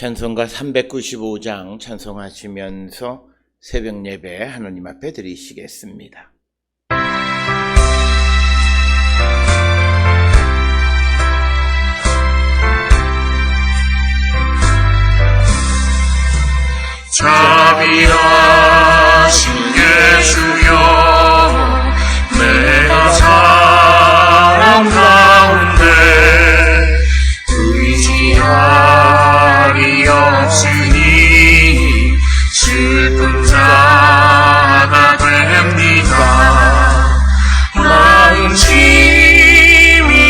찬송가 395장 찬송하시면서 새벽 예배 하나님 앞에 드리시겠습니다. 자비하신 예수여, 내가 사람 가운데 의지함이 없으니 슬픈 자가 됩니다. 마음심이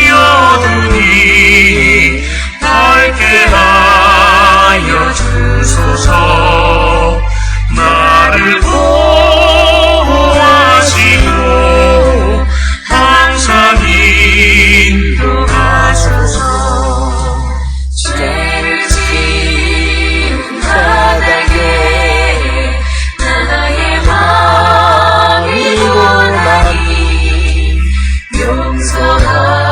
어두니 밝게 하여 주소서. 나를 보호하시고 항상 인도하소서. 죄를 지은 바닥에 나의 마음이 원하니 용서하여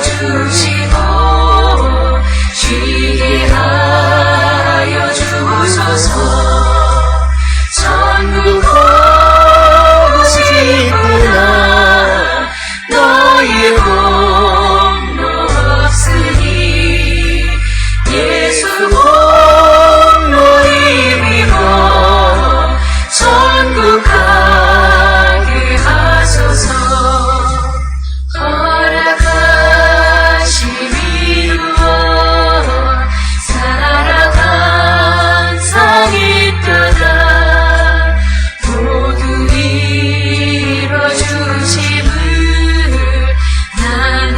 주시고 쉬게 하여 주소서. 천국 가고 싶구나. 너의 공로 없으니 예수 공로 이미로 천국 가게 하소서. 허락하신 이루어 사랑 항상 있도다. 모두 이뤄주심을 나는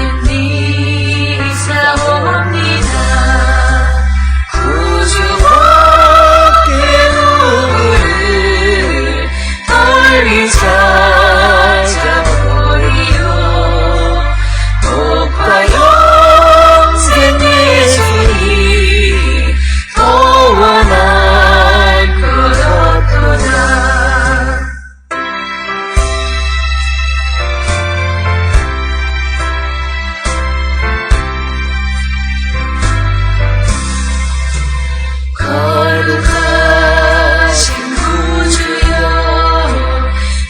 믿사옵니다. 구주밖에 누구를 빨리 찾아보리요. 복과 영생 예수님 더 원할 것 없도다. 거룩하신 구주여,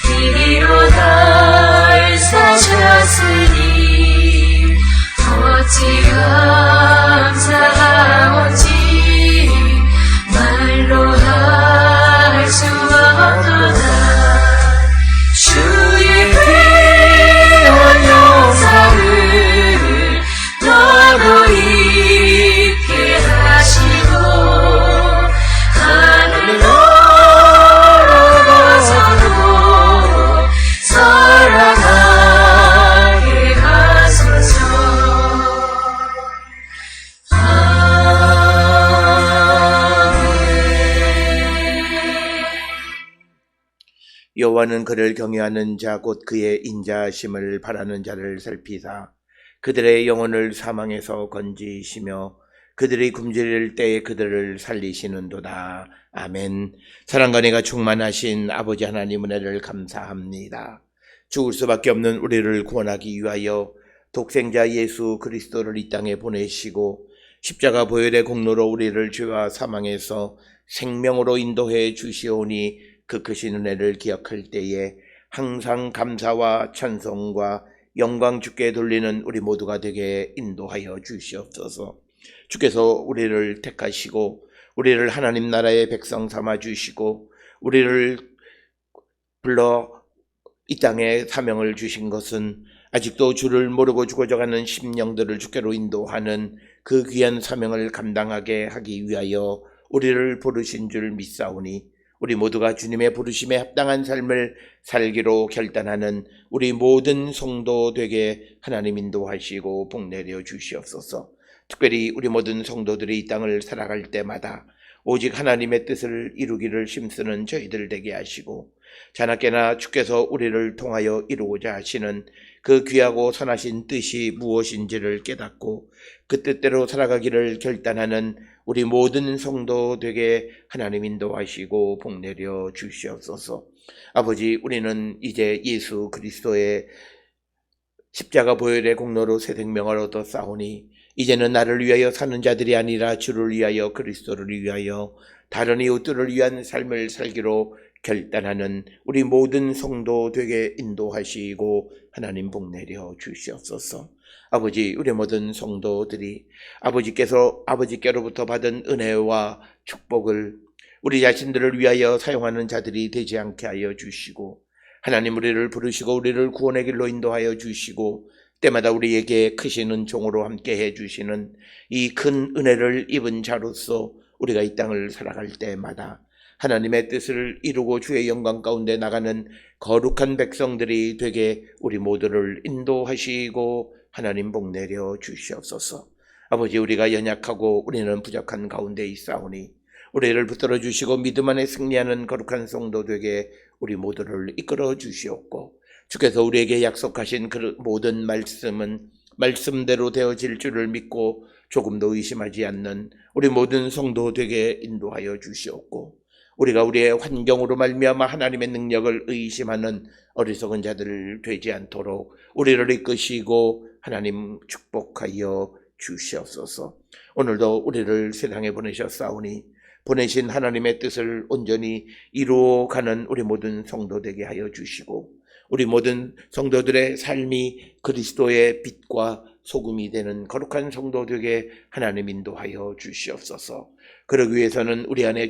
이리로 날 사셨으니 어찌 감사하온지 말로 할 수 없도다. 주의 귀한 영상을 너도 잊게 하시고 하늘 넘어서도 사랑하게 하소서. 여호와는 그를 경외하는 자 곧 그의 인자하심을 바라는 자를 살피사 그들의 영혼을 사망에서 건지시며 그들이 굶주릴 때에 그들을 살리시는도다. 아멘. 사랑과 은혜가 충만하신 아버지 하나님 은혜를 감사합니다. 죽을 수밖에 없는 우리를 구원하기 위하여 독생자 예수 그리스도를 이 땅에 보내시고 십자가 보혈의 공로로 우리를 죄와 사망에서 생명으로 인도해 주시오니 그 크신 은혜를 기억할 때에 항상 감사와 찬송과 영광 주께 돌리는 우리 모두가 되게 인도하여 주시옵소서. 주께서 우리를 택하시고 우리를 하나님 나라의 백성 삼아 주시고 우리를 불러 이 땅에 사명을 주신 것은 아직도 주를 모르고 죽어져가는 심령들을 주께로 인도하는 그 귀한 사명을 감당하게 하기 위하여 우리를 부르신 줄 믿사오니 우리 모두가 주님의 부르심에 합당한 삶을 살기로 결단하는 우리 모든 성도 되게 하나님 인도하시고 복내려 주시옵소서. 특별히 우리 모든 성도들이 이 땅을 살아갈 때마다 오직 하나님의 뜻을 이루기를 힘쓰는 저희들 되게 하시고 자나깨나 주께서 우리를 통하여 이루고자 하시는 그 귀하고 선하신 뜻이 무엇인지를 깨닫고 그 뜻대로 살아가기를 결단하는 우리 모든 성도 되게 하나님 인도하시고 복내려 주시옵소서. 아버지, 우리는 이제 예수 그리스도의 십자가 보혈의 공로로 새 생명을 얻어 싸우니 이제는 나를 위하여 사는 자들이 아니라 주를 위하여 그리스도를 위하여 다른 이웃들을 위한 삶을 살기로 결단하는 우리 모든 성도 되게 인도하시고 하나님 복 내려 주시옵소서. 아버지, 우리 모든 성도들이 아버지께로부터 받은 은혜와 축복을 우리 자신들을 위하여 사용하는 자들이 되지 않게 하여 주시고, 하나님 우리를 부르시고 우리를 구원의 길로 인도하여 주시고 때마다 우리에게 크시는 종으로 함께 해주시는 이 큰 은혜를 입은 자로서 우리가 이 땅을 살아갈 때마다 하나님의 뜻을 이루고 주의 영광 가운데 나가는 거룩한 백성들이 되게 우리 모두를 인도하시고 하나님 복 내려 주시옵소서. 아버지, 우리가 연약하고 우리는 부족한 가운데 있사오니 우리를 붙들어 주시고 믿음 안에 승리하는 거룩한 성도 되게 우리 모두를 이끌어 주시옵고, 주께서 우리에게 약속하신 그 모든 말씀은 말씀대로 되어질 줄을 믿고 조금도 의심하지 않는 우리 모든 성도 되게 인도하여 주시옵고, 우리가 우리의 환경으로 말미암아 하나님의 능력을 의심하는 어리석은 자들 되지 않도록 우리를 이끄시고 하나님 축복하여 주시옵소서. 오늘도 우리를 세상에 보내셨사오니 보내신 하나님의 뜻을 온전히 이루어가는 우리 모든 성도 되게 하여 주시고, 우리 모든 성도들의 삶이 그리스도의 빛과 소금이 되는 거룩한 성도 되게 하나님 인도하여 주시옵소서. 그러기 위해서는 우리 안에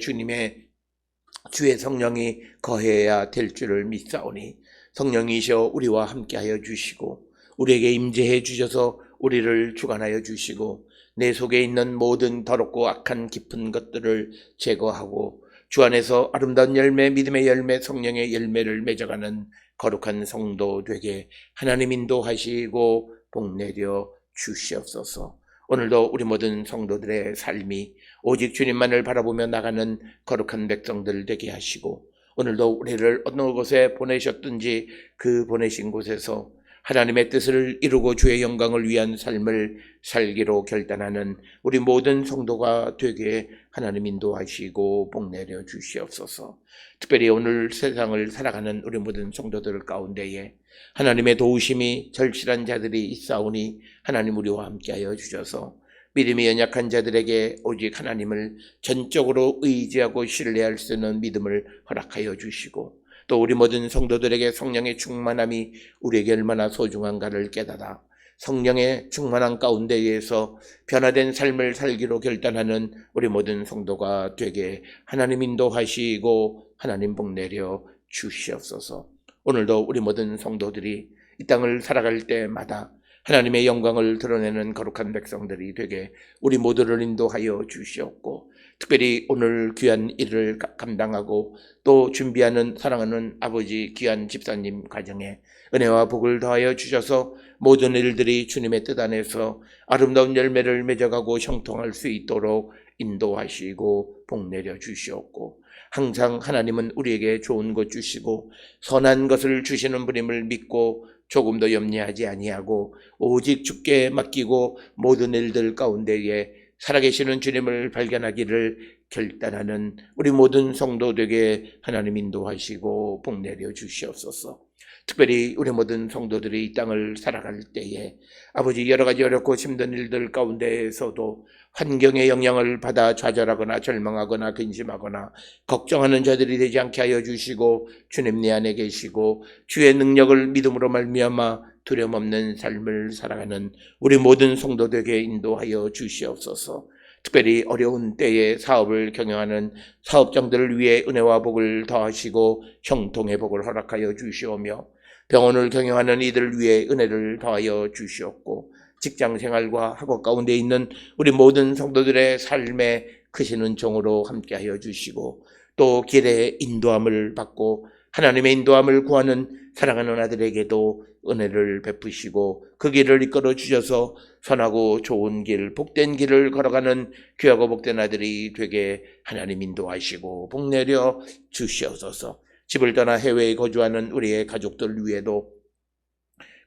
주의 성령이 거해야 될 줄을 믿사오니 성령이셔 우리와 함께하여 주시고 우리에게 임재해 주셔서 우리를 주관하여 주시고 내 속에 있는 모든 더럽고 악한 깊은 것들을 제거하고 주 안에서 아름다운 열매, 믿음의 열매, 성령의 열매를 맺어가는 거룩한 성도 되게 하나님 인도하시고 복 내려 주시옵소서. 오늘도 우리 모든 성도들의 삶이 오직 주님만을 바라보며 나가는 거룩한 백성들 되게 하시고, 오늘도 우리를 어느 곳에 보내셨든지 그 보내신 곳에서 하나님의 뜻을 이루고 주의 영광을 위한 삶을 살기로 결단하는 우리 모든 성도가 되게 하나님 인도하시고 복 내려 주시옵소서. 특별히 오늘 세상을 살아가는 우리 모든 성도들 가운데에 하나님의 도우심이 절실한 자들이 있사오니 하나님 우리와 함께하여 주셔서 믿음이 연약한 자들에게 오직 하나님을 전적으로 의지하고 신뢰할 수 있는 믿음을 허락하여 주시고, 또 우리 모든 성도들에게 성령의 충만함이 우리에게 얼마나 소중한가를 깨달아 성령의 충만함 가운데에서 변화된 삶을 살기로 결단하는 우리 모든 성도가 되게 하나님 인도하시고 하나님 복 내려 주시옵소서. 오늘도 우리 모든 성도들이 이 땅을 살아갈 때마다 하나님의 영광을 드러내는 거룩한 백성들이 되게 우리 모두를 인도하여 주시옵고, 특별히 오늘 귀한 일을 감당하고 또 준비하는 사랑하는 아버지 귀한 집사님 가정에 은혜와 복을 더하여 주셔서 모든 일들이 주님의 뜻 안에서 아름다운 열매를 맺어가고 형통할 수 있도록 인도하시고 복 내려 주시옵고, 항상 하나님은 우리에게 좋은 것 주시고 선한 것을 주시는 분임을 믿고 조금도 염려하지 아니하고 오직 주께 맡기고 모든 일들 가운데에 살아계시는 주님을 발견하기를 결단하는 우리 모든 성도들에게 하나님 인도하시고 복 내려 주시옵소서. 특별히 우리 모든 성도들이 이 땅을 살아갈 때에 아버지 여러 가지 어렵고 힘든 일들 가운데에서도 환경의 영향을 받아 좌절하거나 절망하거나 근심하거나 걱정하는 자들이 되지 않게 하여 주시고 주님 내 안에 계시고 주의 능력을 믿음으로 말미암아 두려움 없는 삶을 살아가는 우리 모든 성도들에게 인도하여 주시옵소서. 특별히 어려운 때에 사업을 경영하는 사업장들을 위해 은혜와 복을 더하시고 형통의 복을 허락하여 주시오며, 병원을 경영하는 이들을 위해 은혜를 더하여 주시옵고, 직장생활과 학업 가운데 있는 우리 모든 성도들의 삶에 크시는 종으로 함께하여 주시고, 또 길의 인도함을 받고 하나님의 인도함을 구하는 사랑하는 아들에게도 은혜를 베푸시고 그 길을 이끌어 주셔서 선하고 좋은 길, 복된 길을 걸어가는 귀하고 복된 아들이 되게 하나님 인도하시고 복 내려 주시옵소서. 집을 떠나 해외에 거주하는 우리의 가족들 위에도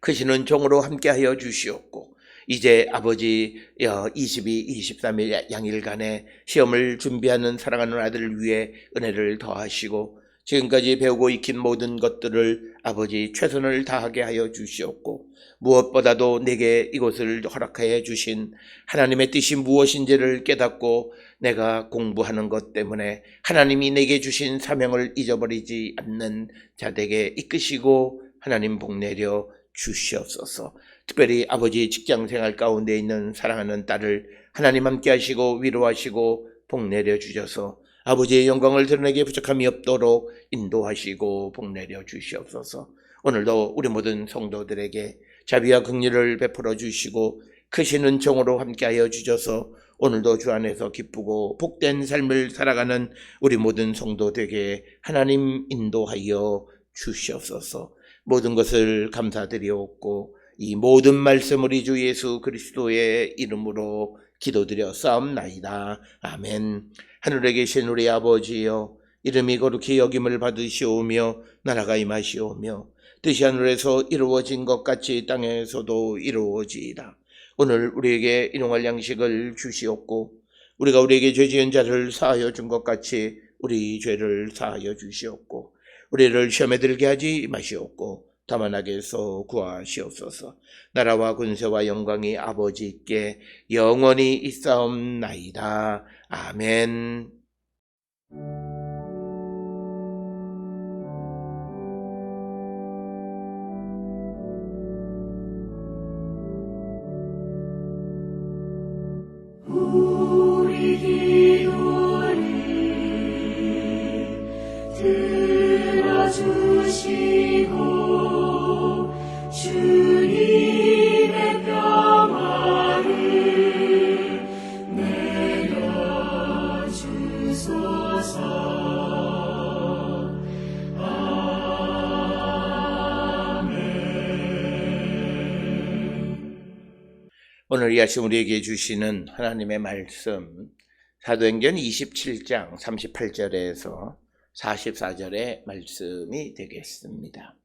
크시는 종으로 함께하여 주시옵고, 이제 아버지 22, 23일 양일간의 시험을 준비하는 사랑하는 아들을 위해 은혜를 더하시고 지금까지 배우고 익힌 모든 것들을 아버지 최선을 다하게 하여 주시옵고, 무엇보다도 내게 이곳을 허락하여 주신 하나님의 뜻이 무엇인지를 깨닫고 내가 공부하는 것 때문에 하나님이 내게 주신 사명을 잊어버리지 않는 자들에게 이끄시고 하나님 복내려 주시옵소서. 특별히 아버지 직장생활 가운데 있는 사랑하는 딸을 하나님 함께 하시고 위로하시고 복내려 주셔서 아버지의 영광을 드러내게 부족함이 없도록 인도하시고 복내려 주시옵소서. 오늘도 우리 모든 성도들에게 자비와 긍휼을 베풀어 주시고 크신 은총으로 함께하여 주셔서 오늘도 주 안에서 기쁘고 복된 삶을 살아가는 우리 모든 성도 되게 하나님 인도하여 주시옵소서. 모든 것을 감사드리옵고 이 모든 말씀 우리 주 예수 그리스도의 이름으로 기도드려 싸움나이다. 아멘. 하늘에 계신 우리 아버지여, 이름이 거룩히 여김을 받으시오며 나라가 임하시오며 뜻이 하늘에서 이루어진 것 같이 땅에서도 이루어지이다. 오늘 우리에게 일용할 양식을 주시옵고 우리가 우리에게 죄 지은 자를 사하여 준 것 같이 우리 죄를 사하여 주시옵고 우리를 시험에 들게 하지 마시옵고 다만 악에서 구하시옵소서. 나라와 군세와 영광이 아버지께 영원히 있사옵나이다. 아멘. 우리 기도를 들어주시고 주님의 평화를 내려주소서. 오늘 이 아침 우리에게 주시는 하나님의 말씀, 사도행전 27장 38절에서 44절의 말씀이 되겠습니다.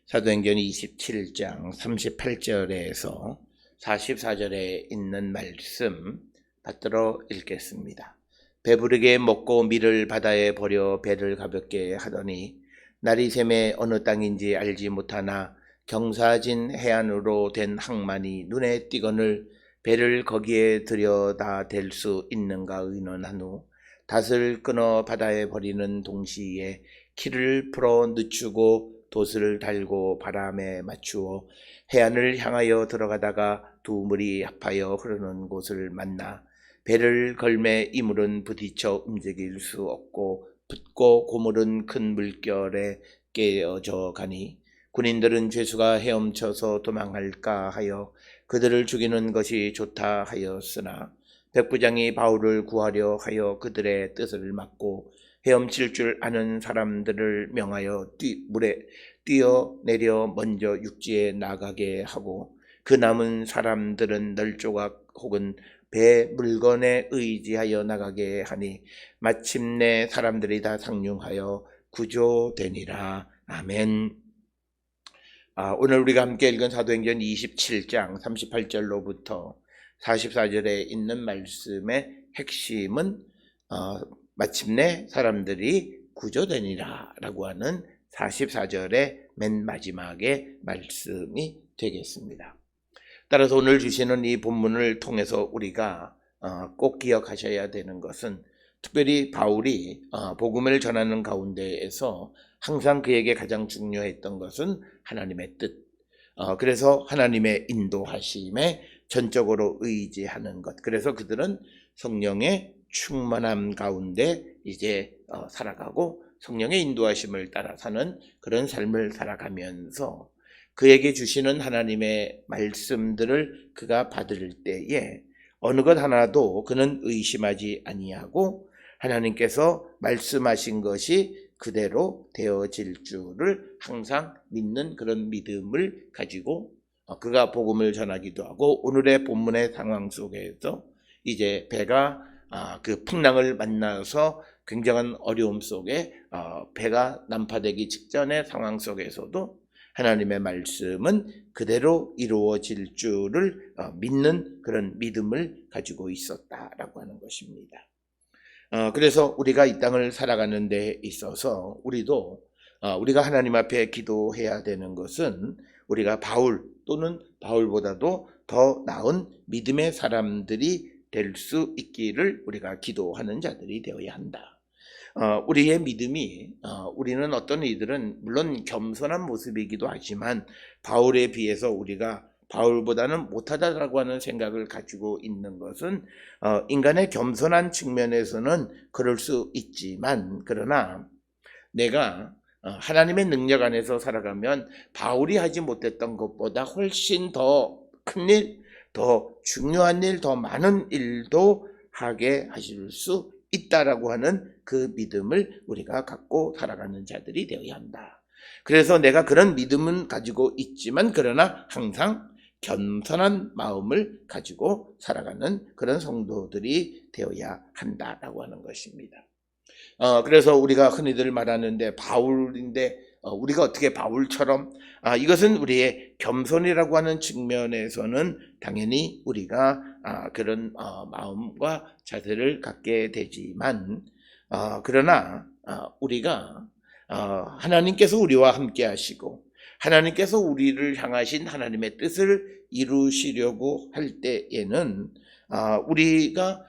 사도행전 27장 38절에서 44절에 있는 말씀 받들어 읽겠습니다. 배부르게 먹고 밀을 바다에 버려 배를 가볍게 하더니 날이 새매 어느 땅인지 알지 못하나 경사진 해안으로 된 항만이 눈에 띄거늘 배를 거기에 들여다 댈 수 있는가 의논한 후 닷을 끊어 바다에 버리는 동시에 키를 풀어 늦추고 돛을 달고 바람에 맞추어 해안을 향하여 들어가다가 두 물이 합하여 흐르는 곳을 만나 배를 걸매 이물은 부딪혀 움직일 수 없고 붓고 고물은 큰 물결에 깨어져 가니 군인들은 죄수가 헤엄쳐서 도망할까 하여 그들을 죽이는 것이 좋다 하였으나 백부장이 바울을 구하려 하여 그들의 뜻을 막고 헤엄칠 줄 아는 사람들을 명하여 물에 뛰어내려 먼저 육지에 나가게 하고 그 남은 사람들은 널조각 혹은 배 물건에 의지하여 나가게 하니 마침내 사람들이 다 상륙하여 구조되니라. 아멘. 오늘 우리가 함께 읽은 사도행전 27장 38절로부터 44절에 있는 말씀의 핵심은 마침내 사람들이 구조되니라 라고 하는 44절의 맨 마지막의 말씀이 되겠습니다. 따라서 오늘 주시는 이 본문을 통해서 우리가 꼭 기억하셔야 되는 것은 특별히 바울이 복음을 전하는 가운데에서 항상 그에게 가장 중요했던 것은 하나님의 뜻, 그래서 하나님의 인도하심에 전적으로 의지하는 것. 그래서 그들은 성령의 충만함 가운데 이제 살아가고 성령의 인도하심을 따라 사는 그런 삶을 살아가면서 그에게 주시는 하나님의 말씀들을 그가 받을 때에 어느 것 하나도 그는 의심하지 아니하고 하나님께서 말씀하신 것이 그대로 되어질 줄을 항상 믿는 그런 믿음을 가지고 그가 복음을 전하기도 하고 오늘의 본문의 상황 속에서 이제 배가 그 풍랑을 만나서 굉장한 어려움 속에 배가 난파되기 직전의 상황 속에서도 하나님의 말씀은 그대로 이루어질 줄을 믿는 그런 믿음을 가지고 있었다라고 하는 것입니다. 그래서 우리가 이 땅을 살아가는 데 있어서 우리가 하나님 앞에 기도해야 되는 것은 우리가 바울 또는 바울보다도 더 나은 믿음의 사람들이 될 수 있기를 우리가 기도하는 자들이 되어야 한다. 우리의 믿음이 우리는 어떤 이들은 물론 겸손한 모습이기도 하지만 바울에 비해서 우리가 바울보다는 못하다라고 하는 생각을 가지고 있는 것은 인간의 겸손한 측면에서는 그럴 수 있지만, 그러나 내가 하나님의 능력 안에서 살아가면 바울이 하지 못했던 것보다 훨씬 더 큰 일, 더 중요한 일, 더 많은 일도 하게 하실 수 있다라고 하는 그 믿음을 우리가 갖고 살아가는 자들이 되어야 한다. 그래서 내가 그런 믿음은 가지고 있지만 그러나 항상 겸손한 마음을 가지고 살아가는 그런 성도들이 되어야 한다라고 하는 것입니다. 그래서 우리가 흔히들 말하는데 바울인데 우리가 어떻게 바울처럼 이것은 우리의 겸손이라고 하는 측면에서는 당연히 우리가 그런 마음과 자세를 갖게 되지만 그러나 우리가 하나님께서 우리와 함께 하시고 하나님께서 우리를 향하신 하나님의 뜻을 이루시려고 할 때에는 우리가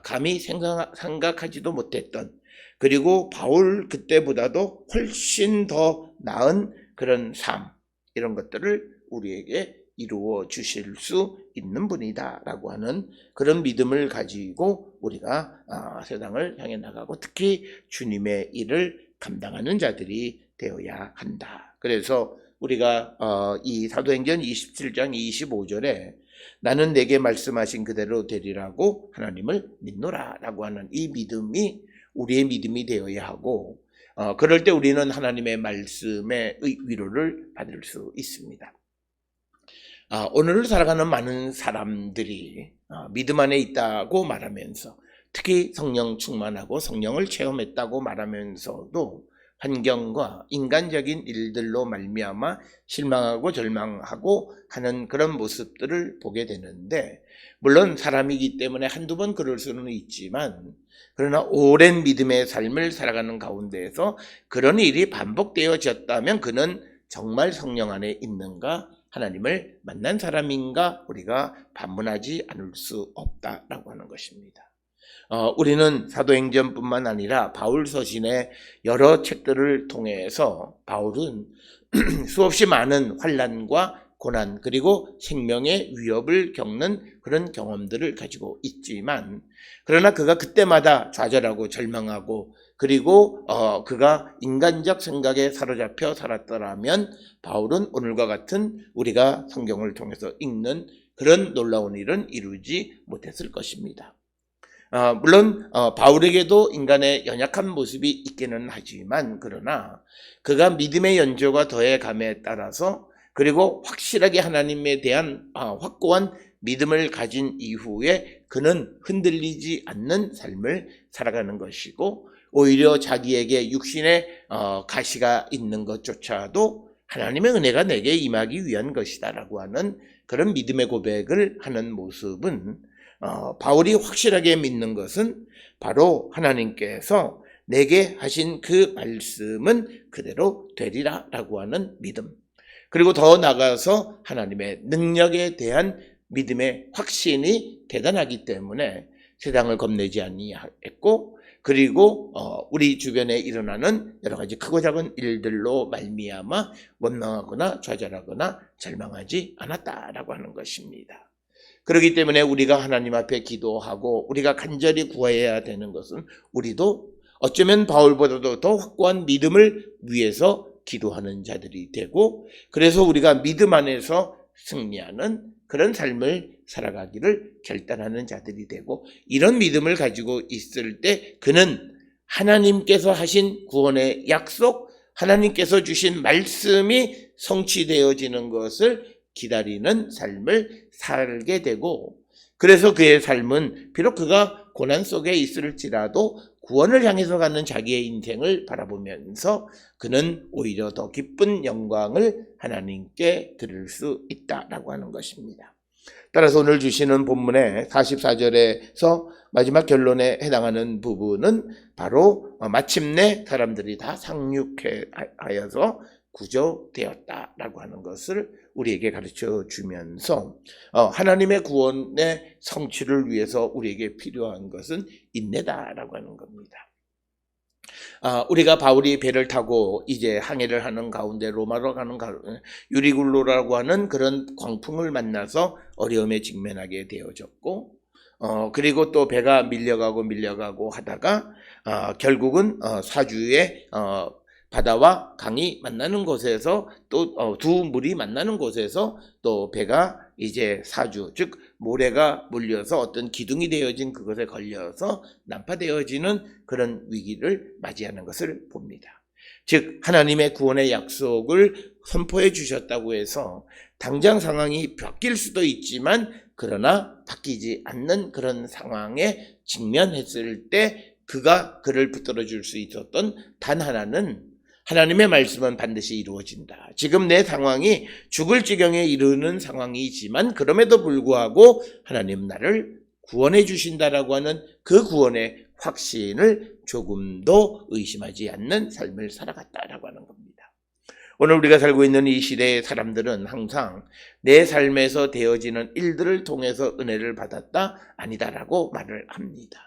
감히 생각하지도 못했던, 그리고 바울 그때보다도 훨씬 더 나은 그런 삶, 이런 것들을 우리에게 이루어 주실 수 있는 분이다 라고 하는 그런 믿음을 가지고 우리가 세상을 향해 나가고 특히 주님의 일을 감당하는 자들이 되어야 한다. 그래서 우리가 이 사도행전 27장 25절에 나는 내게 말씀하신 그대로 되리라고 하나님을 믿노라 라고 하는 이 믿음이 우리의 믿음이 되어야 하고, 그럴 때 우리는 하나님의 말씀의 위로를 받을 수 있습니다. 오늘을 살아가는 많은 사람들이 믿음 안에 있다고 말하면서, 특히 성령 충만하고 성령을 체험했다고 말하면서도 환경과 인간적인 일들로 말미암아 실망하고 절망하고 하는 그런 모습들을 보게 되는데, 물론 사람이기 때문에 한두 번 그럴 수는 있지만, 그러나 오랜 믿음의 삶을 살아가는 가운데에서 그런 일이 반복되어졌다면 그는 정말 성령 안에 있는가, 하나님을 만난 사람인가 우리가 반문하지 않을 수 없다라고 하는 것입니다. 우리는 사도행전뿐만 아니라 바울 서신의 여러 책들을 통해서 바울은 수없이 많은 환난과 고난 그리고 생명의 위협을 겪는 그런 경험들을 가지고 있지만, 그러나 그가 그때마다 좌절하고 절망하고 그리고 그가 인간적 생각에 사로잡혀 살았더라면 바울은 오늘과 같은 우리가 성경을 통해서 읽는 그런 놀라운 일은 이루지 못했을 것입니다. 물론 바울에게도 인간의 연약한 모습이 있기는 하지만, 그러나 그가 믿음의 연조가 더해감에 따라서 그리고 확실하게 하나님에 대한 확고한 믿음을 가진 이후에 그는 흔들리지 않는 삶을 살아가는 것이고, 오히려 자기에게 육신의 가시가 있는 것조차도 하나님의 은혜가 내게 임하기 위한 것이다 라고 하는 그런 믿음의 고백을 하는 모습은, 바울이 확실하게 믿는 것은 바로 하나님께서 내게 하신 그 말씀은 그대로 되리라 라고 하는 믿음, 그리고 더 나아가서 하나님의 능력에 대한 믿음의 확신이 대단하기 때문에 세상을 겁내지 아니했고, 그리고 우리 주변에 일어나는 여러 가지 크고 작은 일들로 말미암아 원망하거나 좌절하거나 절망하지 않았다라고 하는 것입니다. 그렇기 때문에 우리가 하나님 앞에 기도하고 우리가 간절히 구해야 되는 것은 우리도 어쩌면 바울보다도 더 확고한 믿음을 위해서 기도하는 자들이 되고, 그래서 우리가 믿음 안에서 승리하는 그런 삶을 살아가기를 결단하는 자들이 되고, 이런 믿음을 가지고 있을 때 그는 하나님께서 하신 구원의 약속, 하나님께서 주신 말씀이 성취되어지는 것을 기다리는 삶을 살게 되고, 그래서 그의 삶은 비록 그가 고난 속에 있을지라도 구원을 향해서 가는 자기의 인생을 바라보면서 그는 오히려 더 기쁜 영광을 하나님께 드릴 수 있다라고 하는 것입니다. 따라서 오늘 주시는 본문의 44절에서 마지막 결론에 해당하는 부분은 바로 마침내 사람들이 다 상륙하여서 구조되었다라고 하는 것을 우리에게 가르쳐 주면서 하나님의 구원의 성취를 위해서 우리에게 필요한 것은 인내다라고 하는 겁니다. 우리가 바울이 배를 타고 이제 항해를 하는 가운데 로마로 가는 유리굴로라고 하는 그런 광풍을 만나서 어려움에 직면하게 되어졌고, 그리고 또 배가 밀려가고 하다가 결국은 사주의 바다와 강이 만나는 곳에서 또 두 물이 만나는 곳에서 또 배가 이제 사주, 즉 모래가 몰려서 어떤 기둥이 되어진 그것에 걸려서 난파되어지는 그런 위기를 맞이하는 것을 봅니다. 즉 하나님의 구원의 약속을 선포해 주셨다고 해서 당장 상황이 바뀔 수도 있지만 그러나 바뀌지 않는 그런 상황에 직면했을 때 그를 붙들어 줄 수 있었던 단 하나는 하나님의 말씀은 반드시 이루어진다. 지금 내 상황이 죽을 지경에 이르는 상황이지만 그럼에도 불구하고 하나님 나를 구원해 주신다라고 하는 그 구원의 확신을 조금도 의심하지 않는 삶을 살아갔다라고 하는 겁니다. 오늘 우리가 살고 있는 이 시대의 사람들은 항상 내 삶에서 되어지는 일들을 통해서 은혜를 받았다 아니다라고 말을 합니다.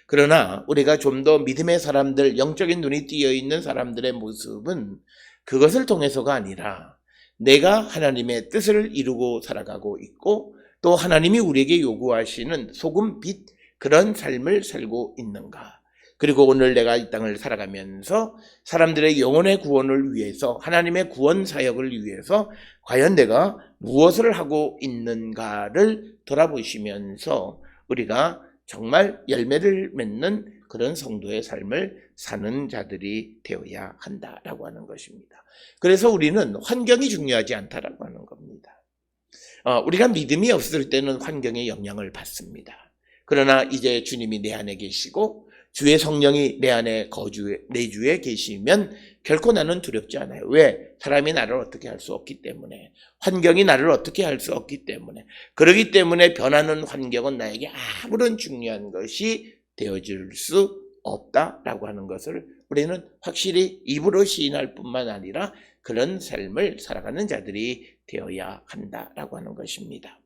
그러나 우리가 좀 더 믿음의 사람들, 영적인 눈이 띄어 있는 사람들의 모습은 그것을 통해서가 아니라 내가 하나님의 뜻을 이루고 살아가고 있고 또 하나님이 우리에게 요구하시는 소금, 빛 그런 삶을 살고 있는가. 그리고 오늘 내가 이 땅을 살아가면서 사람들의 영혼의 구원을 위해서 하나님의 구원 사역을 위해서 과연 내가 무엇을 하고 있는가를 돌아보시면서 우리가 정말 열매를 맺는 그런 성도의 삶을 사는 자들이 되어야 한다라고 하는 것입니다. 그래서 우리는 환경이 중요하지 않다라고 하는 겁니다. 우리가 믿음이 없을 때는 환경의 영향을 받습니다. 그러나 이제 주님이 내 안에 계시고 주의 성령이 내 주에 계시면 결코 나는 두렵지 않아요. 왜? 사람이 나를 어떻게 할 수 없기 때문에, 환경이 나를 어떻게 할 수 없기 때문에, 그러기 때문에 변하는 환경은 나에게 아무런 중요한 것이 되어질 수 없다라고 하는 것을 우리는 확실히 입으로 시인할 뿐만 아니라 그런 삶을 살아가는 자들이 되어야 한다라고 하는 것입니다.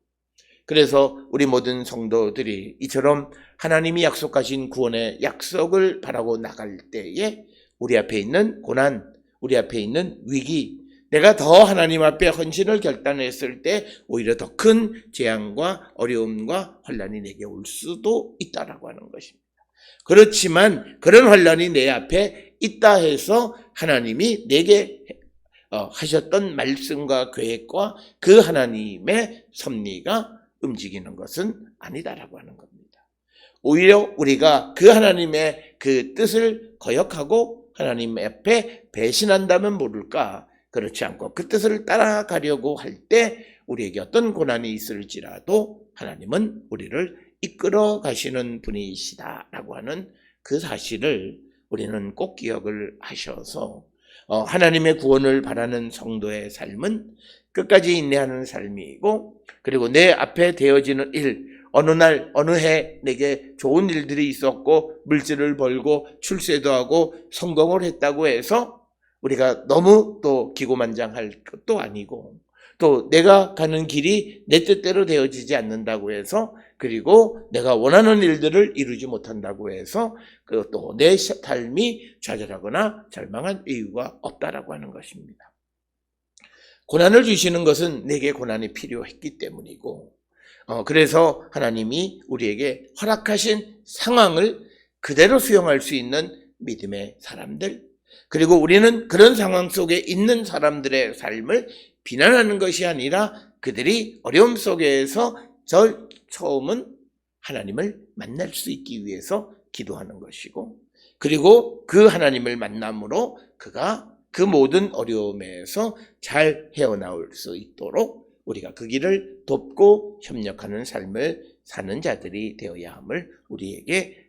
그래서 우리 모든 성도들이 이처럼 하나님이 약속하신 구원의 약속을 바라고 나갈 때에 우리 앞에 있는 고난, 우리 앞에 있는 위기, 내가 더 하나님 앞에 헌신을 결단했을 때 오히려 더 큰 재앙과 어려움과 환난이 내게 올 수도 있다라고 하는 것입니다. 그렇지만 그런 환난이 내 앞에 있다 해서 하나님이 내게 하셨던 말씀과 계획과 그 하나님의 섭리가 움직이는 것은 아니다라고 하는 겁니다. 오히려 우리가 그 하나님의 그 뜻을 거역하고 하나님 앞에 배신한다면 모를까, 그렇지 않고 그 뜻을 따라가려고 할 때 우리에게 어떤 고난이 있을지라도 하나님은 우리를 이끌어 가시는 분이시다라고 하는 그 사실을 우리는 꼭 기억을 하셔서 하나님의 구원을 바라는 성도의 삶은 끝까지 인내하는 삶이고, 그리고 내 앞에 되어지는 일, 어느 날 어느 해 내게 좋은 일들이 있었고 물질을 벌고 출세도 하고 성공을 했다고 해서 우리가 너무 또 기고만장할 것도 아니고, 또 내가 가는 길이 내 뜻대로 되어지지 않는다고 해서, 그리고 내가 원하는 일들을 이루지 못한다고 해서 또 내 삶이 좌절하거나 절망한 이유가 없다라고 하는 것입니다. 고난을 주시는 것은 내게 고난이 필요했기 때문이고, 그래서 하나님이 우리에게 허락하신 상황을 그대로 수용할 수 있는 믿음의 사람들, 그리고 우리는 그런 상황 속에 있는 사람들의 삶을 비난하는 것이 아니라 그들이 어려움 속에서 처음은 하나님을 만날 수 있기 위해서 기도하는 것이고, 그리고 그 하나님을 만남으로 그가 그 모든 어려움에서 잘 헤어나올 수 있도록 우리가 그 길을 돕고 협력하는 삶을 사는 자들이 되어야 함을 우리에게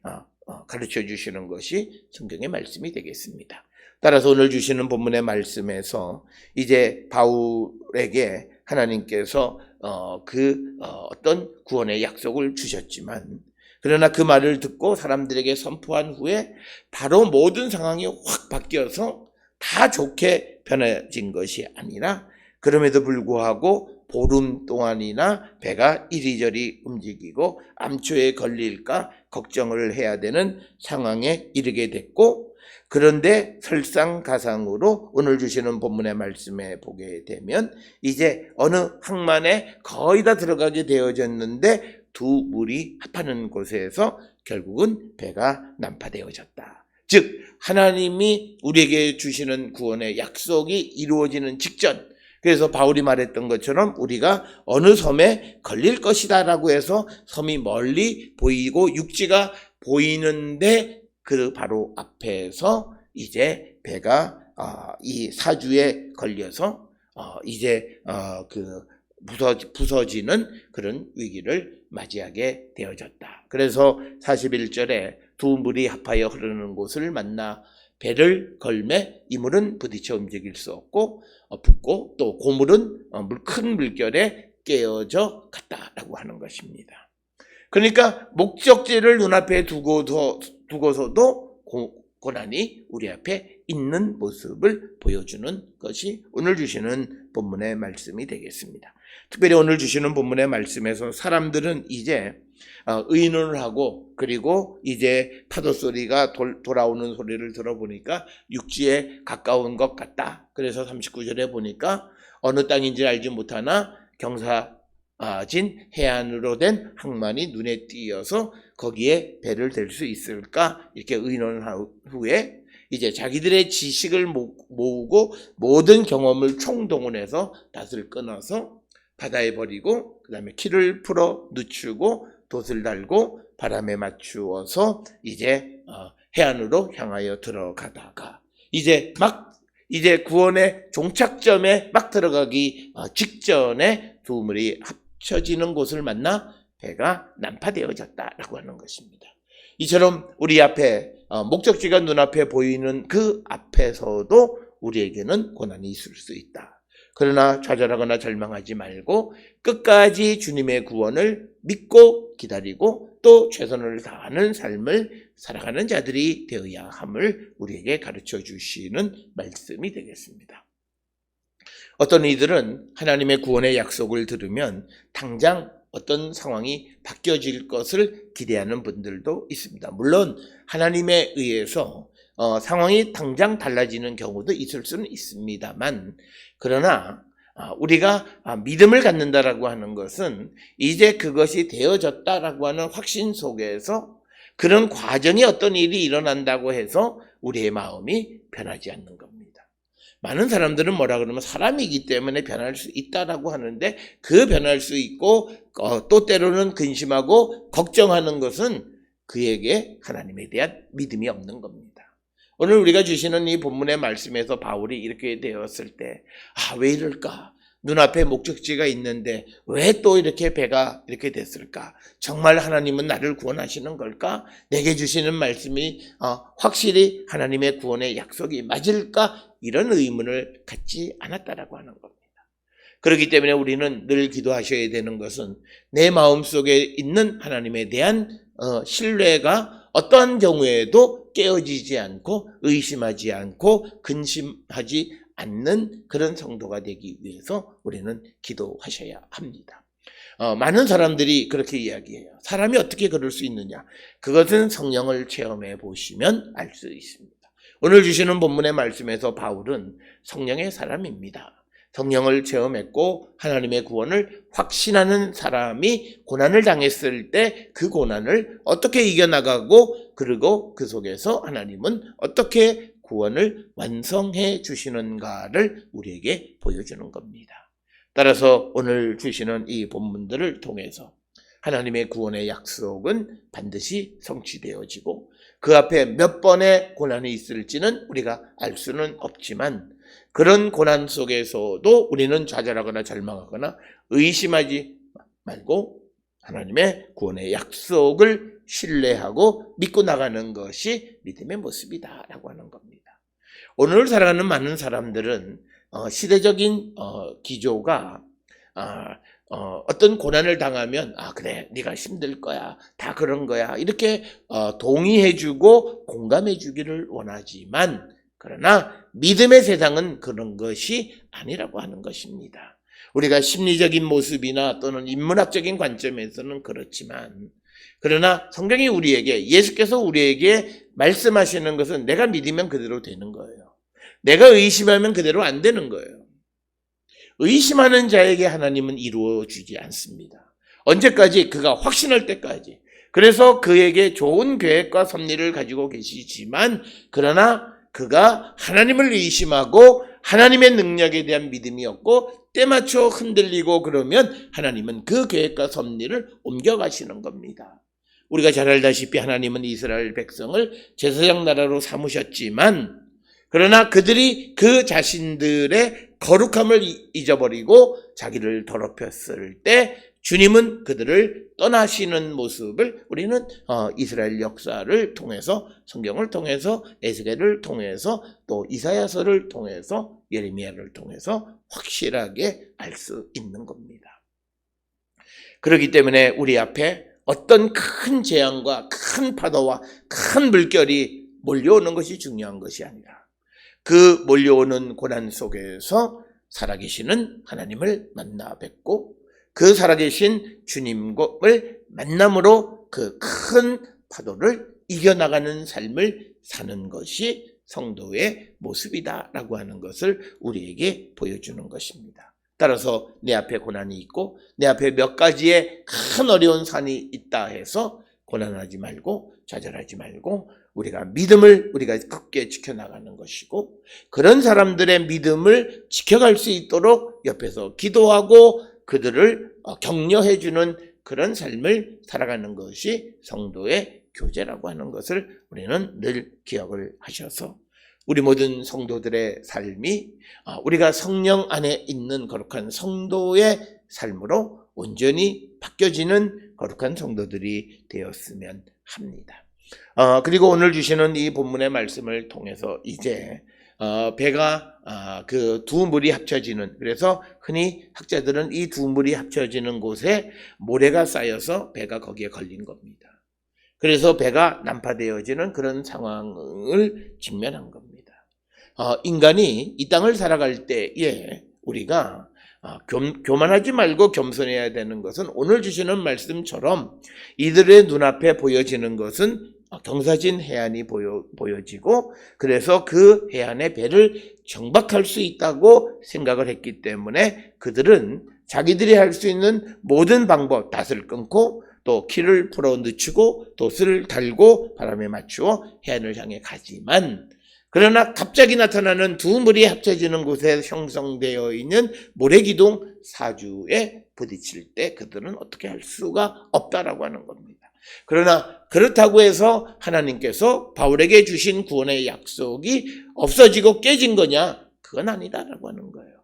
가르쳐 주시는 것이 성경의 말씀이 되겠습니다. 따라서 오늘 주시는 본문의 말씀에서 이제 바울에게 하나님께서 어떤 구원의 약속을 주셨지만, 그러나 그 말을 듣고 사람들에게 선포한 후에 바로 모든 상황이 확 바뀌어서 다 좋게 변해진 것이 아니라, 그럼에도 불구하고 보름 동안이나 배가 이리저리 움직이고 암초에 걸릴까 걱정을 해야 되는 상황에 이르게 됐고, 그런데 설상가상으로 오늘 주시는 본문의 말씀에 보게 되면 이제 어느 항만에 거의 다 들어가게 되어졌는데 두 물이 합하는 곳에서 결국은 배가 난파되어졌다. 즉 하나님이 우리에게 주시는 구원의 약속이 이루어지는 직전, 그래서 바울이 말했던 것처럼 우리가 어느 섬에 걸릴 것이다 라고 해서 섬이 멀리 보이고 육지가 보이는데 그 바로 앞에서 이제 배가 이 사주에 걸려서 이제 부서지는 그런 위기를 맞이하게 되어졌다. 그래서 41절에 두 물이 합하여 흐르는 곳을 만나 배를 걸매 이 물은 부딪혀 움직일 수 없고 붓고 또 고물은 큰 물결에 깨어져 갔다라고 하는 것입니다. 그러니까 목적지를 눈앞에 두고서도 고난이 우리 앞에 있는 모습을 보여주는 것이 오늘 주시는 본문의 말씀이 되겠습니다. 특별히 오늘 주시는 본문의 말씀에서 사람들은 이제 의논을 하고, 그리고 이제 파도 소리가 돌아오는 소리를 들어보니까 육지에 가까운 것 같다. 그래서 39절에 보니까 어느 땅인지 알지 못하나 경사진 해안으로 된 항만이 눈에 띄어서 거기에 배를 댈 수 있을까 이렇게 의논한 후에 이제 자기들의 지식을 모으고 모든 경험을 총동원해서 닷을 끊어서 바다에 버리고 그 다음에 키를 풀어 늦추고 돛을 달고 바람에 맞추어서 이제 해안으로 향하여 들어가다가 이제 구원의 종착점에 막 들어가기 직전에 두 물이 합쳐지는 곳을 만나 배가 난파되어졌다라고 하는 것입니다. 이처럼 우리 앞에 목적지가 눈앞에 보이는 그 앞에서도 우리에게는 고난이 있을 수 있다. 그러나 좌절하거나 절망하지 말고 끝까지 주님의 구원을 믿고 기다리고 또 최선을 다하는 삶을 살아가는 자들이 되어야 함을 우리에게 가르쳐 주시는 말씀이 되겠습니다. 어떤 이들은 하나님의 구원의 약속을 들으면 당장 어떤 상황이 바뀌어질 것을 기대하는 분들도 있습니다. 물론 하나님에 의해서 상황이 당장 달라지는 경우도 있을 수는 있습니다만, 그러나 우리가 믿음을 갖는다라고 하는 것은 이제 그것이 되어졌다라고 하는 확신 속에서 그런 과정이 어떤 일이 일어난다고 해서 우리의 마음이 변하지 않는 겁니다. 많은 사람들은 뭐라 그러면 사람이기 때문에 변할 수 있다라고 하는데, 그 변할 수 있고 또 때로는 근심하고 걱정하는 것은 그에게 하나님에 대한 믿음이 없는 겁니다. 오늘 우리가 주시는 이 본문의 말씀에서 바울이 이렇게 되었을 때 왜 이럴까? 눈앞에 목적지가 있는데 왜 또 이렇게 배가 이렇게 됐을까? 정말 하나님은 나를 구원하시는 걸까? 내게 주시는 말씀이 확실히 하나님의 구원의 약속이 맞을까? 이런 의문을 갖지 않았다라고 하는 겁니다. 그렇기 때문에 우리는 늘 기도하셔야 되는 것은 내 마음속에 있는 하나님에 대한 신뢰가 어떠한 경우에도 깨어지지 않고 의심하지 않고 근심하지 않는 그런 성도가 되기 위해서 우리는 기도하셔야 합니다. 많은 사람들이 그렇게 이야기해요. 사람이 어떻게 그럴 수 있느냐? 그것은 성령을 체험해 보시면 알 수 있습니다. 오늘 주시는 본문의 말씀에서 바울은 성령의 사람입니다. 성령을 체험했고 하나님의 구원을 확신하는 사람이 고난을 당했을 때 그 고난을 어떻게 이겨나가고, 그리고 그 속에서 하나님은 어떻게 구원을 완성해 주시는가를 우리에게 보여주는 겁니다. 따라서 오늘 주시는 이 본문들을 통해서 하나님의 구원의 약속은 반드시 성취되어지고, 그 앞에 몇 번의 고난이 있을지는 우리가 알 수는 없지만, 그런 고난 속에서도 우리는 좌절하거나 절망하거나 의심하지 말고 하나님의 구원의 약속을 신뢰하고 믿고 나가는 것이 믿음의 모습이다라고 하는 겁니다. 오늘 살아가는 많은 사람들은 시대적인 기조가 어떤 고난을 당하면 그래 네가 힘들 거야 다 그런 거야 이렇게 동의해주고 공감해주기를 원하지만 그러나 믿음의 세상은 그런 것이 아니라고 하는 것입니다. 우리가 심리적인 모습이나 또는 인문학적인 관점에서는 그렇지만 그러나 성경이 우리에게 예수께서 우리에게 말씀하시는 것은 내가 믿으면 그대로 되는 거예요. 내가 의심하면 그대로 안 되는 거예요. 의심하는 자에게 하나님은 이루어 주지 않습니다. 언제까지? 그가 확신할 때까지. 그래서 그에게 좋은 계획과 섭리를 가지고 계시지만 그러나 그가 하나님을 의심하고 하나님의 능력에 대한 믿음이 없고 때맞춰 흔들리고 그러면 하나님은 그 계획과 섭리를 옮겨가시는 겁니다. 우리가 잘 알다시피 하나님은 이스라엘 백성을 제사장 나라로 삼으셨지만 그러나 그들이 그 자신들의 거룩함을 잊어버리고 자기를 더럽혔을 때 주님은 그들을 떠나시는 모습을 우리는 이스라엘 역사를 통해서 성경을 통해서 에스겔을 통해서 또 이사야서를 통해서 예레미야를 통해서 확실하게 알 수 있는 겁니다. 그렇기 때문에 우리 앞에 어떤 큰 재앙과 큰 파도와 큰 물결이 몰려오는 것이 중요한 것이 아니라 그 몰려오는 고난 속에서 살아계시는 하나님을 만나 뵙고 그 살아계신 주님을 만남으로 그 큰 파도를 이겨나가는 삶을 사는 것이 성도의 모습이다라고 하는 것을 우리에게 보여주는 것입니다. 따라서 내 앞에 고난이 있고 내 앞에 몇 가지의 큰 어려운 산이 있다 해서 고난하지 말고 좌절하지 말고 우리가 믿음을 우리가 굳게 지켜나가는 것이고 그런 사람들의 믿음을 지켜갈 수 있도록 옆에서 기도하고 그들을 격려해주는 그런 삶을 살아가는 것이 성도의 교제라고 하는 것을 우리는 늘 기억을 하셔서 우리 모든 성도들의 삶이 우리가 성령 안에 있는 거룩한 성도의 삶으로 온전히 바뀌어지는 거룩한 성도들이 되었으면 합니다. 그리고 오늘 주시는 이 본문의 말씀을 통해서 이제 배가 그 두 물이 합쳐지는 그래서 흔히 학자들은 이 두 물이 합쳐지는 곳에 모래가 쌓여서 배가 거기에 걸린 겁니다. 그래서 배가 난파되어지는 그런 상황을 직면한 겁니다. 인간이 이 땅을 살아갈 때에 우리가 교만하지 말고 겸손해야 되는 것은 오늘 주시는 말씀처럼 이들의 눈앞에 보여지는 것은 경사진 해안이 보여지고 그래서 그 해안의 배를 정박할 수 있다고 생각을 했기 때문에 그들은 자기들이 할 수 있는 모든 방법 닷을 끊고 또 키를 풀어 늦추고 돛을 달고 바람에 맞추어 해안을 향해 가지만 그러나 갑자기 나타나는 두 물이 합쳐지는 곳에 형성되어 있는 모래기둥 사주에 부딪힐 때 그들은 어떻게 할 수가 없다라고 하는 겁니다. 그러나 그렇다고 해서 하나님께서 바울에게 주신 구원의 약속이 없어지고 깨진 거냐? 그건 아니다라고 하는 거예요.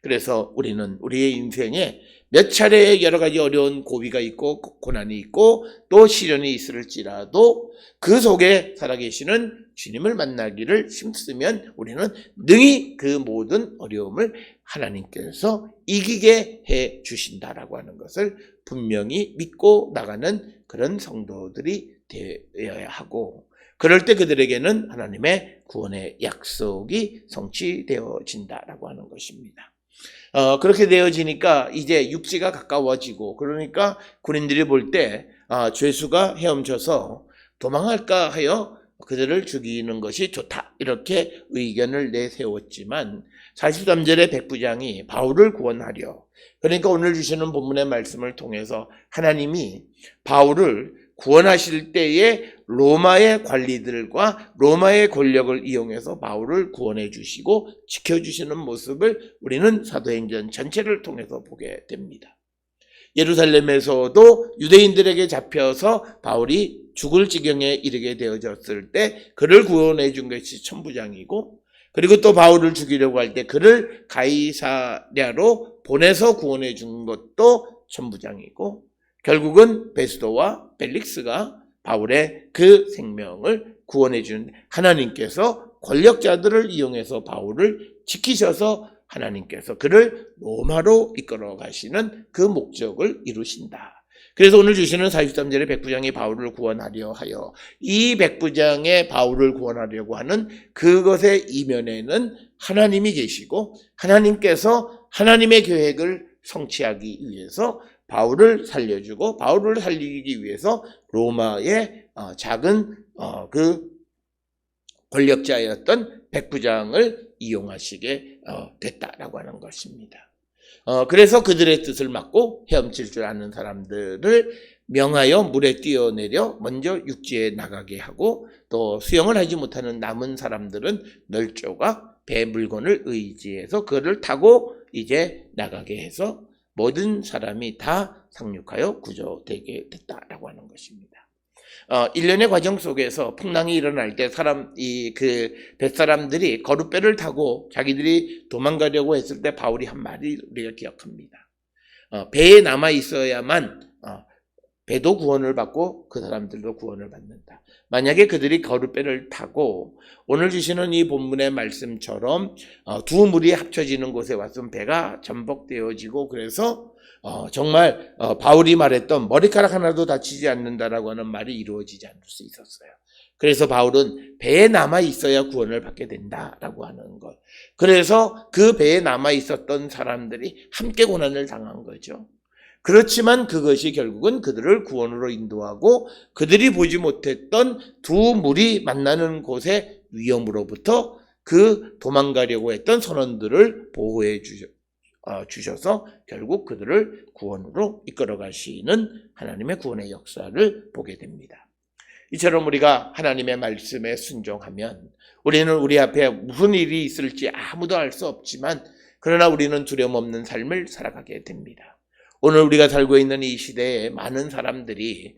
그래서 우리는 우리의 인생에 몇 차례의 여러 가지 어려운 고비가 있고 고난이 있고 또 시련이 있을지라도 그 속에 살아계시는 주님을 만나기를 힘쓰면 우리는 능히 그 모든 어려움을 하나님께서 이기게 해 주신다라고 하는 것을 분명히 믿고 나가는 그런 성도들이 되어야 하고 그럴 때 그들에게는 하나님의 구원의 약속이 성취되어진다라고 하는 것입니다. 그렇게 되어지니까 이제 육지가 가까워지고 그러니까 군인들이 볼 때 죄수가 헤엄쳐서 도망할까 하여 그들을 죽이는 것이 좋다 이렇게 의견을 내세웠지만 43절의 백부장이 바울을 구원하려 그러니까 오늘 주시는 본문의 말씀을 통해서 하나님이 바울을 구원하실 때에 로마의 관리들과 로마의 권력을 이용해서 바울을 구원해 주시고 지켜주시는 모습을 우리는 사도행전 전체를 통해서 보게 됩니다. 예루살렘에서도 유대인들에게 잡혀서 바울이 죽을 지경에 이르게 되어졌을 때 그를 구원해 준 것이 천부장이고 그리고 또 바울을 죽이려고 할 때 그를 가이사랴로 보내서 구원해 준 것도 천부장이고 결국은 베스도와 벨릭스가 바울의 그 생명을 구원해 준 하나님께서 권력자들을 이용해서 바울을 지키셔서 하나님께서 그를 로마로 이끌어 가시는 그 목적을 이루신다. 그래서 오늘 주시는 43절의 백부장이 바울을 구원하려 하여, 이 백부장의 바울을 구원하려고 하는 그것의 이면에는 하나님이 계시고, 하나님께서 하나님의 계획을 성취하기 위해서 바울을 살려주고, 바울을 살리기 위해서 로마의 작은 그 권력자였던 백부장을 이용하시게 됐다라고 하는 것입니다. 그래서 그들의 뜻을 막고 헤엄칠 줄 아는 사람들을 명하여 물에 뛰어내려 먼저 육지에 나가게 하고, 또 수영을 하지 못하는 남은 사람들은 널조가 배 물건을 의지해서 그를 타고 이제 나가게 해서 모든 사람이 다 상륙하여 구조되게 됐다라고 하는 것입니다. 일련의 과정 속에서 풍랑이 일어날 때 그 뱃사람들이 거룻배를 타고 자기들이 도망가려고 했을 때 바울이 한 말이 우리가 기억합니다. 배에 남아 있어야만 배도 구원을 받고 그 사람들도 구원을 받는다. 만약에 그들이 거룻배를 타고 오늘 주시는 이 본문의 말씀처럼 두 물이 합쳐지는 곳에 왔으면 배가 전복되어지고, 그래서 정말 바울이 말했던 머리카락 하나도 다치지 않는다라고 하는 말이 이루어지지 않을 수 있었어요. 그래서 바울은 배에 남아 있어야 구원을 받게 된다라고 하는 것. 그래서 그 배에 남아 있었던 사람들이 함께 고난을 당한 거죠. 그렇지만 그것이 결국은 그들을 구원으로 인도하고, 그들이 보지 못했던 두 물이 만나는 곳의 위험으로부터 그 도망가려고 했던 선원들을 보호해 주셔서 결국 그들을 구원으로 이끌어 가시는 하나님의 구원의 역사를 보게 됩니다. 이처럼 우리가 하나님의 말씀에 순종하면 우리는 우리 앞에 무슨 일이 있을지 아무도 알 수 없지만, 그러나 우리는 두려움 없는 삶을 살아가게 됩니다. 오늘 우리가 살고 있는 이 시대에 많은 사람들이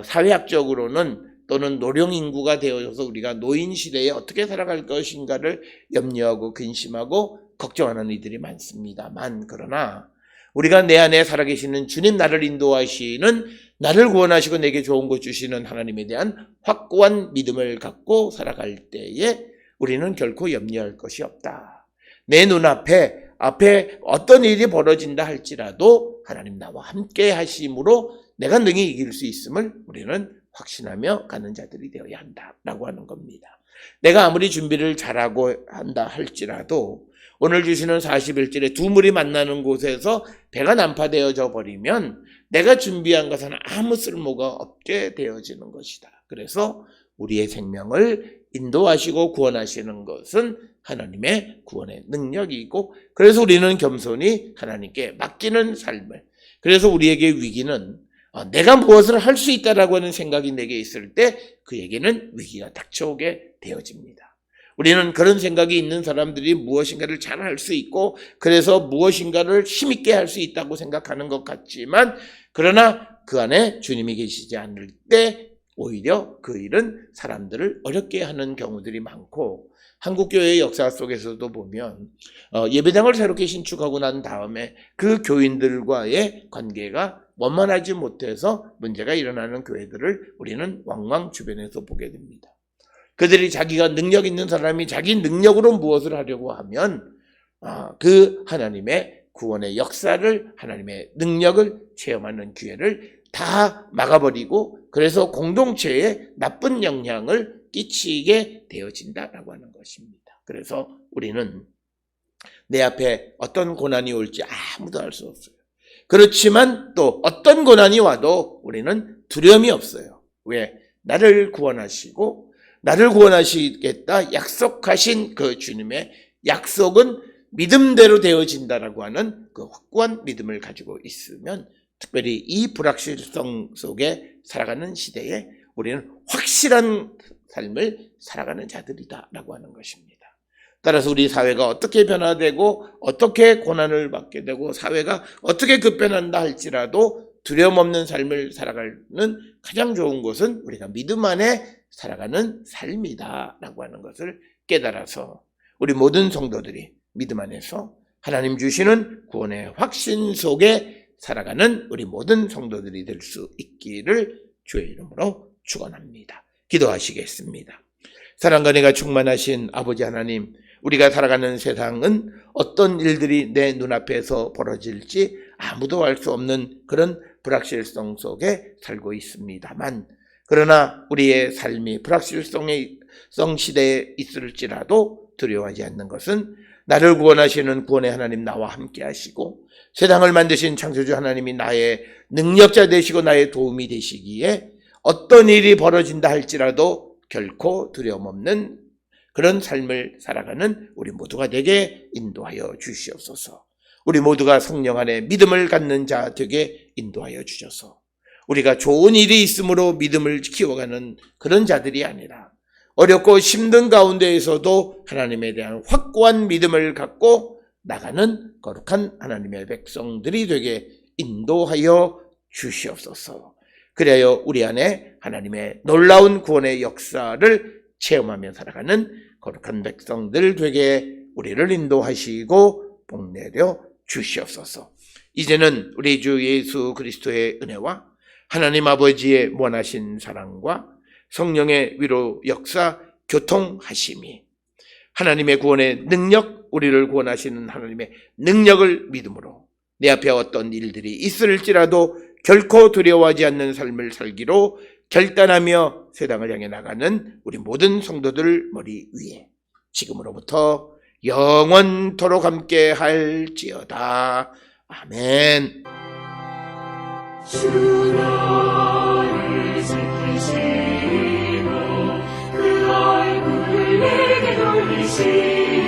사회학적으로는 또는 노령 인구가 되어서 우리가 노인 시대에 어떻게 살아갈 것인가를 염려하고 근심하고 걱정하는 이들이 많습니다만, 그러나 우리가 내 안에 살아계시는 주님, 나를 인도하시는, 나를 구원하시고 내게 좋은 것 주시는 하나님에 대한 확고한 믿음을 갖고 살아갈 때에 우리는 결코 염려할 것이 없다. 내 눈앞에 어떤 일이 벌어진다 할지라도 하나님 나와 함께 하심으로 내가 능히 이길 수 있음을 우리는 확신하며 가는 자들이 되어야 한다라고 하는 겁니다. 내가 아무리 준비를 잘하고 한다 할지라도 오늘 주시는 41절에 두 물이 만나는 곳에서 배가 난파되어져 버리면 내가 준비한 것은 아무 쓸모가 없게 되어지는 것이다. 그래서 우리의 생명을 인도하시고 구원하시는 것은 하나님의 구원의 능력이고, 그래서 우리는 겸손히 하나님께 맡기는 삶을, 그래서 우리에게 위기는 내가 무엇을 할 수 있다라고 하는 생각이 내게 있을 때 그에게는 위기가 닥쳐오게 되어집니다. 우리는 그런 생각이 있는 사람들이 무엇인가를 잘 할 수 있고, 그래서 무엇인가를 힘있게 할 수 있다고 생각하는 것 같지만, 그러나 그 안에 주님이 계시지 않을 때 오히려 그 일은 사람들을 어렵게 하는 경우들이 많고, 한국교회의 역사 속에서도 보면 예배당을 새롭게 신축하고 난 다음에 그 교인들과의 관계가 원만하지 못해서 문제가 일어나는 교회들을 우리는 왕왕 주변에서 보게 됩니다. 그들이 자기가 능력 있는 사람이 자기 능력으로 무엇을 하려고 하면 그 하나님의 구원의 역사를, 하나님의 능력을 체험하는 기회를 다 막아버리고, 그래서 공동체에 나쁜 영향을 끼치게 되어진다라고 하는 것입니다. 그래서 우리는 내 앞에 어떤 고난이 올지 아무도 알 수 없어요. 그렇지만 또 어떤 고난이 와도 우리는 두려움이 없어요. 왜? 나를 구원하시고 나를 구원하시겠다 약속하신 그 주님의 약속은 믿음대로 되어진다라고 하는 그 확고한 믿음을 가지고 있으면, 특별히 이 불확실성 속에 살아가는 시대에 우리는 확실한 삶을 살아가는 자들이다라고 하는 것입니다. 따라서 우리 사회가 어떻게 변화되고 어떻게 고난을 받게 되고 사회가 어떻게 급변한다 할지라도 두려움 없는 삶을 살아가는 가장 좋은 것은 우리가 믿음 안에 살아가는 삶이다라고 하는 것을 깨달아서 우리 모든 성도들이 믿음 안에서 하나님 주시는 구원의 확신 속에 살아가는 우리 모든 성도들이 될 수 있기를 주의 이름으로 축원합니다. 기도하시겠습니다. 사랑과 은혜가 충만하신 아버지 하나님, 우리가 살아가는 세상은 어떤 일들이 내 눈앞에서 벌어질지 아무도 알 수 없는 그런 불확실성 속에 살고 있습니다만, 그러나 우리의 삶이 불확실성 시대에 있을지라도 두려워하지 않는 것은 나를 구원하시는 구원의 하나님 나와 함께 하시고 세상을 만드신 창조주 하나님이 나의 능력자 되시고 나의 도움이 되시기에 어떤 일이 벌어진다 할지라도 결코 두려움 없는 그런 삶을 살아가는 우리 모두가 되게 인도하여 주시옵소서. 우리 모두가 성령 안에 믿음을 갖는 자 되게 인도하여 주셔서 우리가 좋은 일이 있으므로 믿음을 키워가는 그런 자들이 아니라 어렵고 힘든 가운데에서도 하나님에 대한 확고한 믿음을 갖고 나가는 거룩한 하나님의 백성들이 되게 인도하여 주시옵소서. 그래야 우리 안에 하나님의 놀라운 구원의 역사를 체험하며 살아가는 거룩한 백성들 되게 우리를 인도하시고 복내려 주시옵소서. 이제는 우리 주 예수 그리스도의 은혜와 하나님 아버지의 무한하신 사랑과 성령의 위로 역사 교통하심이 하나님의 구원의 능력, 우리를 구원하시는 하나님의 능력을 믿음으로 내 앞에 어떤 일들이 있을지라도 결코 두려워하지 않는 삶을 살기로 결단하며 세상을 향해 나가는 우리 모든 성도들 머리 위에 지금으로부터 영원토록 함께 할지어다. 아멘. 주 나를 지키시고 그 얼굴을 내게 돌리시고